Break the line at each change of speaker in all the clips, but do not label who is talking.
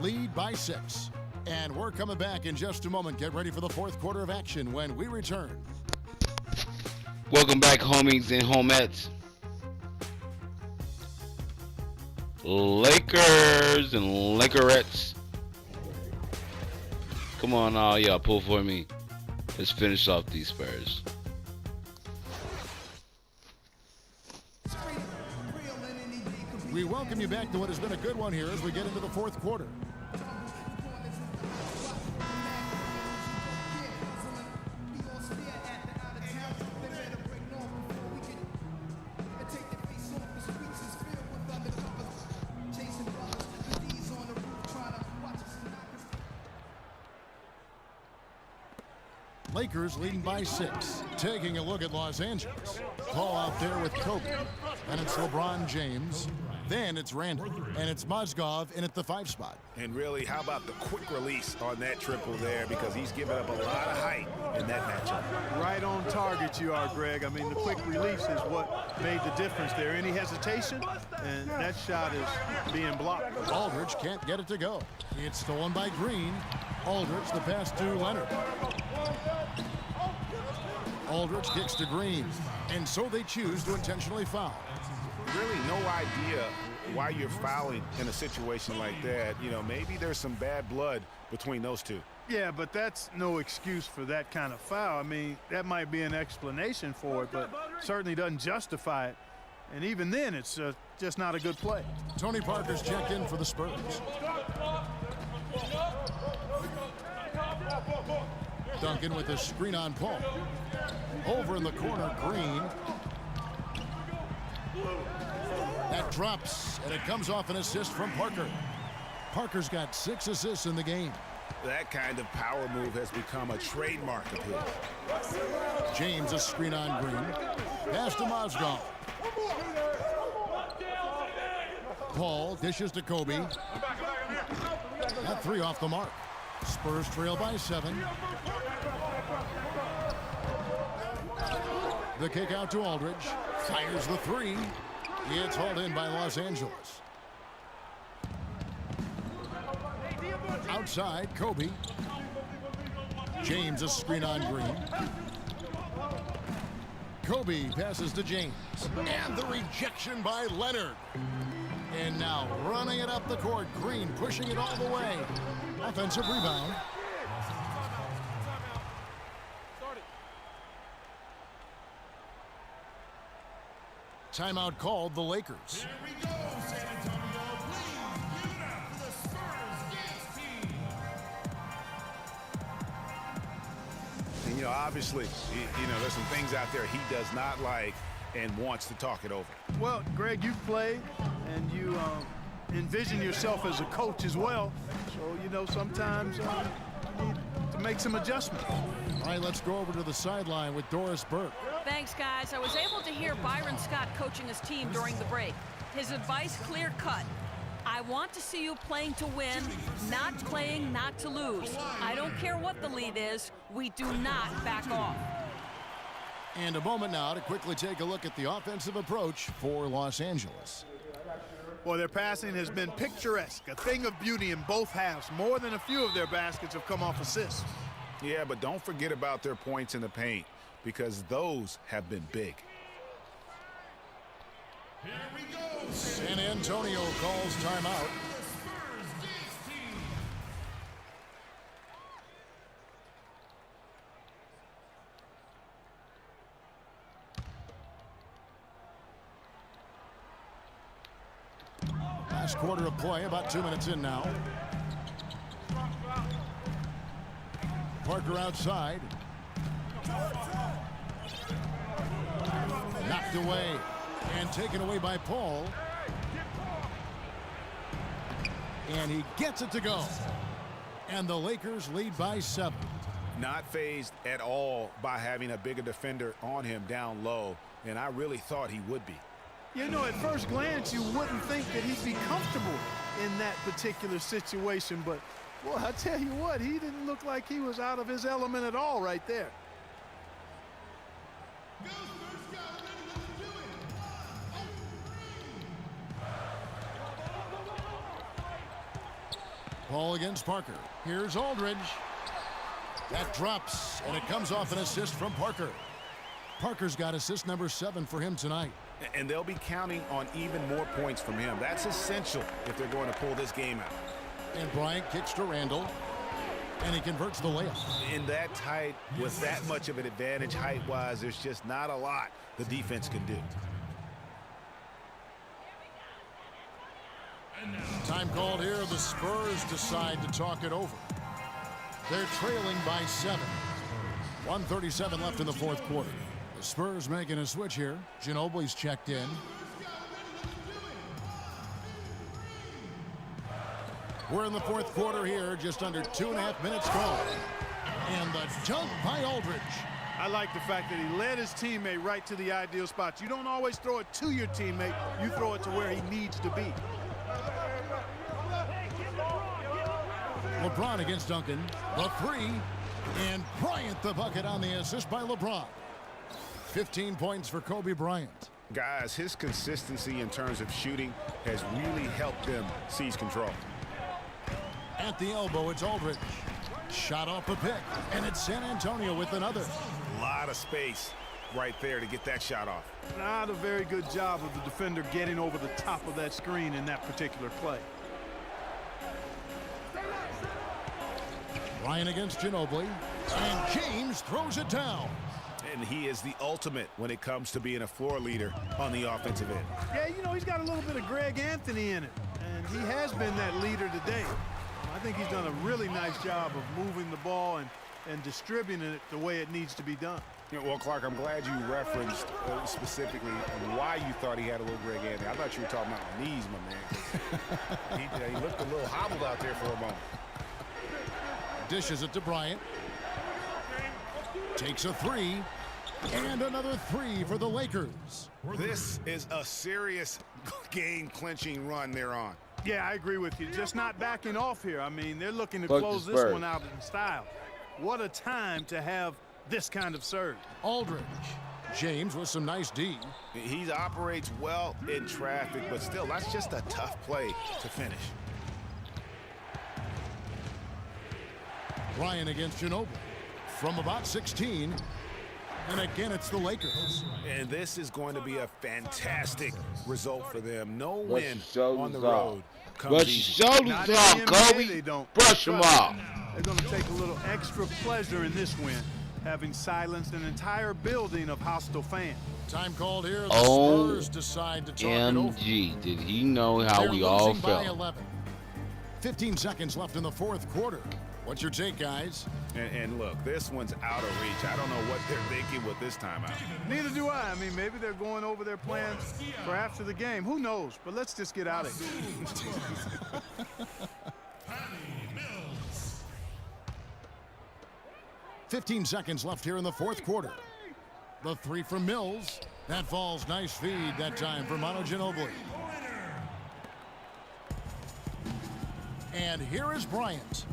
lead by 6. And we're coming back in just a moment. Get ready for the fourth quarter of action when we return.
Welcome back, homies and homettes. Lakers and Lakerettes. Come on, all y'all, pull for me. Let's finish off these Spurs.
We welcome you back to what has been a good one here as we get into the fourth quarter. Lakers leading by 6. Taking a look at Los Angeles. Call out there with Kobe. And it's LeBron James. Then it's Randall. And it's Mozgov in at the 5 spot.
And really, how about the quick release on that triple there? Because he's given up a lot of height in that matchup.
Right on target you are, Greg. I mean, the quick release is what made the difference there. Any hesitation, and that shot is being blocked.
Aldridge can't get it to go. It's stolen by Green. Aldridge, the pass to Leonard. Aldridge kicks to Green, and so they choose to intentionally foul.
Really no idea why you're fouling in a situation like that. You know, maybe there's some bad blood between those two.
Yeah, but that's no excuse for that kind of foul. I mean, that might be an explanation for it, but certainly doesn't justify it. And even then, it's just not a good play.
Tony Parker's checked in for the Spurs. Duncan with a screen on Paul. Over in the corner, Green. That drops, and it comes off an assist from Parker. Parker's got 6 assists in the game.
That kind of power move has become a trademark of his.
James a screen on Green. Pass to Mozgov. Paul dishes to Kobe. That 3 off the mark. Spurs trail by 7. The kick out to Aldridge. Fires the 3. It's hauled in by Los Angeles. Outside, Kobe. James a screen on Green. Kobe passes to James. And the rejection by Leonard. And now running it up the court. Green pushing it all the way. Offensive rebound. Timeout called the Lakers.
Here we go, San Antonio. Please give it up for the Spurs dance team.
And, you know, obviously, you know, there's some things out there he does not like and wants to talk it over.
Well, Greg, you've played, and you envision yourself as a coach as well. So, you know, sometimes you need to make some adjustments.
All right, let's go over to the sideline with Doris Burke.
Thanks, guys. I was able to hear Byron Scott coaching his team during the break. His advice clear-cut. I want to see you playing to win, not playing not to lose. I don't care what the lead is. We do not back off.
And a moment now to quickly take a look at the offensive approach for Los Angeles.
Well, their passing has been picturesque, a thing of beauty in both halves. More than a few of their baskets have come off assists.
Yeah, but don't forget about their points in the paint, because those have been big.
Here we go,
San Antonio calls timeout.
the Spurs dance team.
Last quarter of play, about 2 minutes in now. Parker outside. Knocked away and taken away by Paul. And he gets it to go. And the Lakers lead by 7.
Not fazed at all by having a bigger defender on him down low, and I really thought he would be.
You know, at first glance, you wouldn't think that he'd be comfortable in that particular situation, but, boy, I tell you what, he didn't look like he was out of his element at all right there.
Go, Spurs, go. Let's do it. 1, 2, 3.
Ball against Parker. Here's Aldridge. That drops, and it comes off an assist from Parker. Parker's got assist number 7 for him tonight.
And they'll be counting on even more points from him. That's essential if they're going to pull this game out.
And Bryant kicks to Randall, and he converts the layup.
In that tight, with that much of an advantage height-wise, there's just not a lot the defense can do.
Time called here. The Spurs decide to talk it over. They're trailing by 7. 1:37 left in the fourth quarter. The Spurs making a switch here. Ginobili's checked in. We're in the fourth quarter here, just under 2.5 minutes gone. And the dunk by Aldridge.
I like the fact that he led his teammate right to the ideal spot. You don't always throw it to your teammate. You throw it to where he needs to be.
LeBron against Duncan. The 3. And Bryant the bucket on the assist by LeBron. 15 points for Kobe Bryant.
Guys, his consistency in terms of shooting has really helped them seize control.
At the elbow, it's Aldridge. Shot off the pick, and it's San Antonio with another.
A lot of space right there to get that shot off.
Not a very good job of the defender getting over the top of that screen in that particular play.
Ryan against Ginobili, and James throws it down.
And he is the ultimate when it comes to being a floor leader on the offensive end.
Yeah, you know, he's got a little bit of Greg Anthony in it, and he has been that leader today. I think he's done a really nice job of moving the ball and distributing it the way it needs to be done.
Yeah, well, Clark, I'm glad you referenced specifically why you thought he had a little Greg Anthony. I thought you were talking about the knees, my man. he looked a little hobbled out there for a moment.
Dishes it to Bryant. Takes a 3. And another 3 for the Lakers.
This is a serious game-clinching run they're on.
Yeah, I agree with you. Just not backing off here. I mean, they're looking to
Fuck
close
the
this
Spurs.
one out in style. What a time to have this kind of surge.
Aldridge. James with some nice D.
He operates well in traffic, but still, that's just a tough play to finish.
Ryan against Ginobili. From about 16. And again, it's the Lakers.
And this is going to be a fantastic result for them. No
Brush
win
your shoulders
on the
off.
road comes
Brush
easy.
your shoulders
Not in
off,
the NBA,
Kobe.
they don't.
Brush them
Trust
off.
me, they're going to take a little extra pleasure in this win, having silenced an entire building of hostile fans.
Time called here. The Spurs decide to talk it over.
OMG, did he know how
They're
we all
losing by
felt?
11. 15 seconds left in the fourth quarter. What's your take, guys?
And look, this one's out of reach. I don't know what they're thinking with this timeout.
Neither do I. I mean, maybe they're going over their plans for after the game. Who knows? But let's just get out of here.
15 seconds left here in the fourth quarter. The 3 from Mills. That falls. Nice feed that time for Manu Ginobili. And here is Bryant.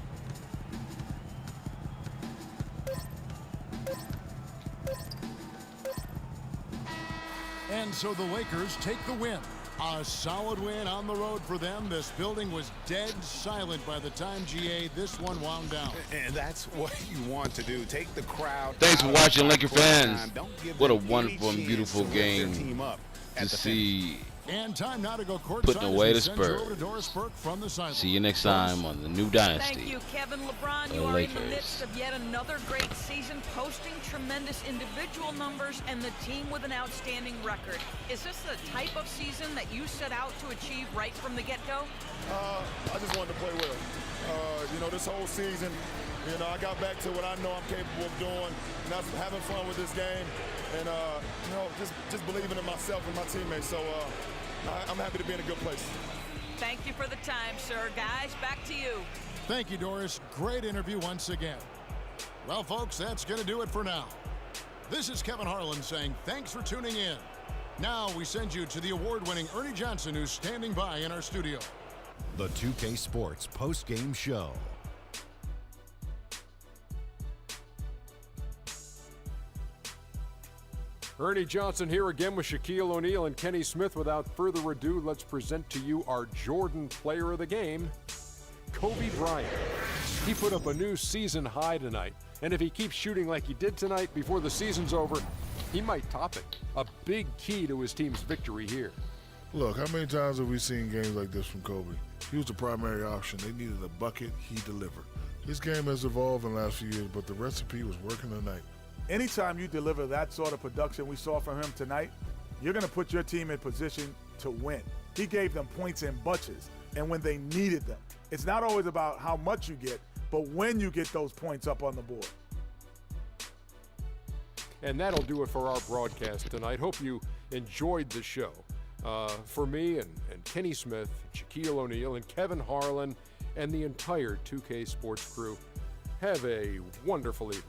And so the Lakers take the win. A solid win on the road for them. This building was dead silent by the time, GA, this one wound down.
And that's what you want to do. Take the crowd.
Thanks for
out
watching,
of
Laker
crowd
fans.
time. Don't give
What a
them any
wonderful and
chance
beautiful
to lift their
game
team up at
to
the
see.
And time now to go courtside.
Putting away
as
the
we send you
Spurs.
over to Doris Burke from the sideline.
See you next time on the new dynasty.
Thank you, Kevin. LeBron,
The
you are in the
Lakers.
midst of yet another great season, posting tremendous individual numbers and the team with an outstanding record. Is this the type of season that you set out to achieve right from the get-go?
I just wanted to play well. You know, this whole season, you know, I got back to what I know I'm capable of doing, and that's having fun with this game, and you know, just believing in myself and my teammates. So I'm happy to be in a good place.
Thank you for the time, sir. Guys, back to you.
Thank you, Doris. Great interview once again. Well, folks, that's going to do it for now. This is Kevin Harlan saying thanks for tuning in. Now we send you to the award-winning Ernie Johnson, who's standing by in our studio.
The 2K Sports post-game show.
Ernie Johnson here again with Shaquille O'Neal and Kenny Smith. Without further ado, let's present to you our Jordan Player of the Game. Kobe Bryant. He put up a new season high tonight, and if he keeps shooting like he did tonight before the season's over, he might top it. A big key to his team's victory here.
Look, how many times have we seen games like this from Kobe? He was the primary option. They needed a bucket, he delivered. His game has evolved in the last few years, but the recipe was working tonight.
Anytime you deliver that sort of production we saw from him tonight, you're going to put your team in position to win. He gave them points in bunches, and when they needed them. It's not always about how much you get, but when you get those points up on the board.
And that'll do it for our broadcast tonight. Hope you enjoyed the show. For me and Kenny Smith, Shaquille O'Neal, and Kevin Harlan, and the entire 2K Sports crew, have a wonderful evening.